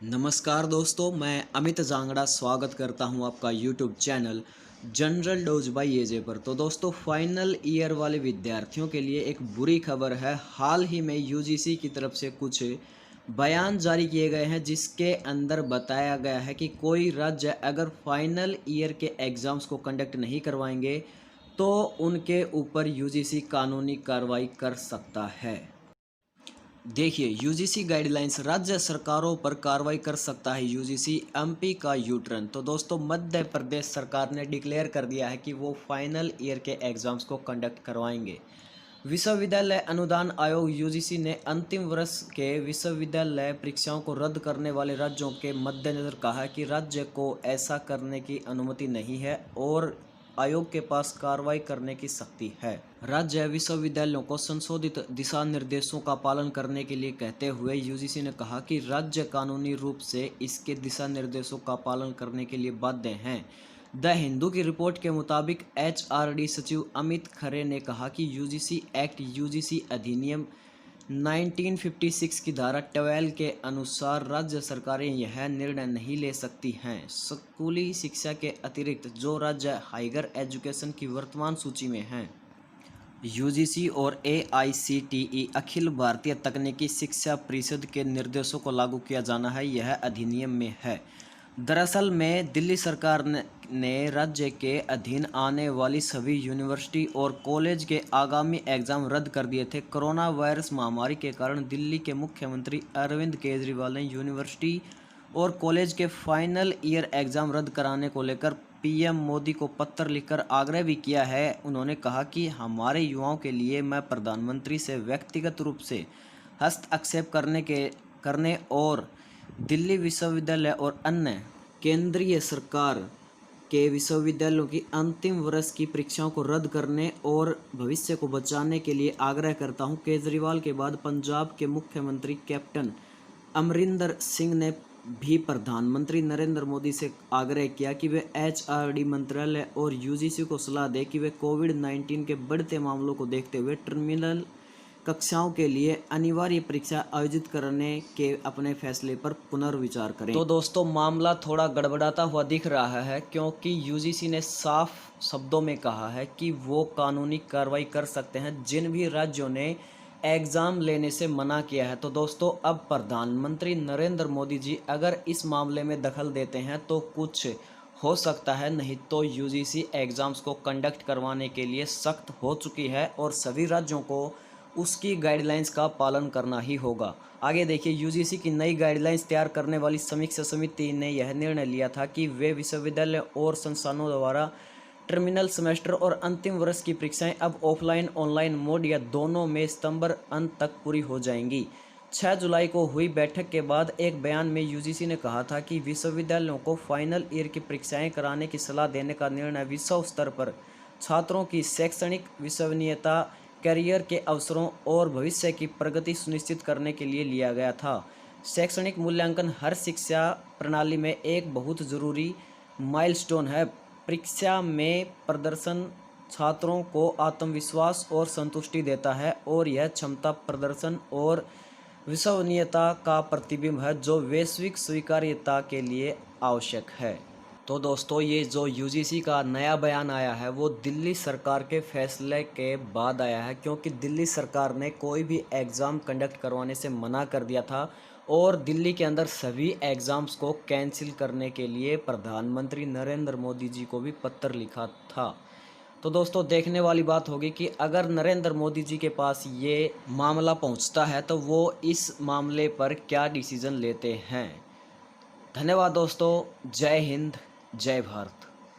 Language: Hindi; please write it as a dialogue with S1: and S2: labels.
S1: नमस्कार दोस्तों, मैं अमित जांगड़ा स्वागत करता हूं आपका YouTube channel general dose by AJ पर। तो दोस्तों, फाइनल ईयर वाले विद्यार्थियों के लिए एक बुरी खबर है। हाल ही में यूजीसी की तरफ से कुछ बयान जारी किए गए हैं जिसके अंदर बताया गया है कि कोई राज्य अगर फाइनल ईयर के एग्ज़ाम्स को कंडक्ट नहीं करवाएंगे तो उनके ऊपर यूजीसी कानूनी कार्रवाई कर सकता है। देखिए, यूजीसी गाइडलाइंस राज्य सरकारों पर कार्रवाई कर सकता है यूजीसी एमपी का यू टर्न। तो दोस्तों, मध्य प्रदेश सरकार ने डिक्लेयर कर दिया है कि वो फाइनल ईयर के एग्जाम्स को कंडक्ट करवाएंगे। विश्वविद्यालय अनुदान आयोग यूजीसी ने अंतिम वर्ष के विश्वविद्यालय परीक्षाओं को रद्द करने वाले राज्यों के मद्देनजर कहा कि राज्य को ऐसा करने की अनुमति नहीं है और आयोग के पास कार्रवाई करने की शक्ति है। राज्य विश्वविद्यालयों को संशोधित दिशा निर्देशों का पालन करने के लिए कहते हुए यूजीसी ने कहा कि राज्य कानूनी रूप से इसके दिशा निर्देशों का पालन करने के लिए बाध्य हैं। द हिंदू की रिपोर्ट के मुताबिक एचआरडी सचिव अमित खरे ने कहा कि यूजीसी एक्ट यूजीसी अधिनियम 1956 की धारा 12 के अनुसार राज्य सरकारें यह निर्णय नहीं ले सकती हैं। स्कूली शिक्षा के अतिरिक्त जो राज्य हाइगर एजुकेशन की वर्तमान सूची में हैं, यूजीसी और एआईसीटीई अखिल भारतीय तकनीकी शिक्षा परिषद के निर्देशों को लागू किया जाना है, यह अधिनियम में है। दरअसल में दिल्ली सरकार ने राज्य के अधीन आने वाली सभी यूनिवर्सिटी और कॉलेज के आगामी एग्जाम रद्द कर दिए थे। कोरोना वायरस महामारी के कारण दिल्ली के मुख्यमंत्री अरविंद केजरीवाल ने यूनिवर्सिटी और कॉलेज के फाइनल ईयर एग्जाम रद्द कराने को लेकर पीएम मोदी को पत्र लिखकर आग्रह भी किया है। उन्होंने कहा कि हमारे युवाओं के लिए मैं प्रधानमंत्री से व्यक्तिगत रूप से हस्तक्षेप करने और दिल्ली विश्वविद्यालय और अन्य केंद्रीय सरकार के विश्वविद्यालयों की अंतिम वर्ष की परीक्षाओं को रद्द करने और भविष्य को बचाने के लिए आग्रह करता हूं। केजरीवाल के बाद पंजाब के मुख्यमंत्री कैप्टन अमरिंदर सिंह ने भी प्रधानमंत्री नरेंद्र मोदी से आग्रह किया कि वे एचआरडी मंत्रालय और यूजीसी को सलाह दें कि वे कोविड-19 के बढ़ते मामलों को देखते हुए टर्मिनल कक्षाओं के लिए अनिवार्य परीक्षा आयोजित करने के अपने फैसले पर पुनर्विचार करें। तो दोस्तों, मामला थोड़ा गड़बड़ाता हुआ दिख रहा है क्योंकि यूजीसी ने साफ शब्दों में कहा है कि वो कानूनी कार्रवाई कर सकते हैं जिन भी राज्यों ने एग्ज़ाम लेने से मना किया है। तो दोस्तों, अब प्रधानमंत्री नरेंद्र मोदी जी अगर इस मामले में दखल देते हैं तो कुछ हो सकता है, नहीं तो यूजीसी एग्ज़ाम्स को कंडक्ट करवाने के लिए सख्त हो चुकी है और सभी राज्यों को उसकी गाइडलाइंस का पालन करना ही होगा। आगे देखिए, यूजीसी की नई गाइडलाइंस तैयार करने वाली समीक्षा समिति ने यह निर्णय लिया था कि वे विश्वविद्यालय और संस्थानों द्वारा टर्मिनल सेमेस्टर और अंतिम वर्ष की परीक्षाएं अब ऑफलाइन ऑनलाइन मोड या दोनों में सितंबर अंत तक पूरी हो जाएंगी। 6 जुलाई को हुई बैठक के बाद एक बयान में यूजीसी ने कहा था कि विश्वविद्यालयों को फाइनल ईयर की परीक्षाएं कराने की सलाह देने का निर्णय विश्व स्तर पर छात्रों की शैक्षणिक विश्वसनीयता, करियर के अवसरों और भविष्य की प्रगति सुनिश्चित करने के लिए लिया गया था। शैक्षणिक मूल्यांकन हर शिक्षा प्रणाली में एक बहुत ज़रूरी माइलस्टोन है। परीक्षा में प्रदर्शन छात्रों को आत्मविश्वास और संतुष्टि देता है और यह क्षमता, प्रदर्शन और विश्वसनीयता का प्रतिबिंब है जो वैश्विक स्वीकार्यता के लिए आवश्यक है। तो दोस्तों, ये जो यूजीसी का नया बयान आया है वो दिल्ली सरकार के फैसले के बाद आया है, क्योंकि दिल्ली सरकार ने कोई भी एग्ज़ाम कंडक्ट करवाने से मना कर दिया था और दिल्ली के अंदर सभी एग्ज़ाम्स को कैंसिल करने के लिए प्रधानमंत्री नरेंद्र मोदी जी को भी पत्र लिखा था। तो दोस्तों, देखने वाली बात होगी कि अगर नरेंद्र मोदी जी के पास ये मामला पहुंचता है तो वो इस मामले पर क्या डिसीज़न लेते हैं। धन्यवाद दोस्तों। जय हिंद, जय भारत।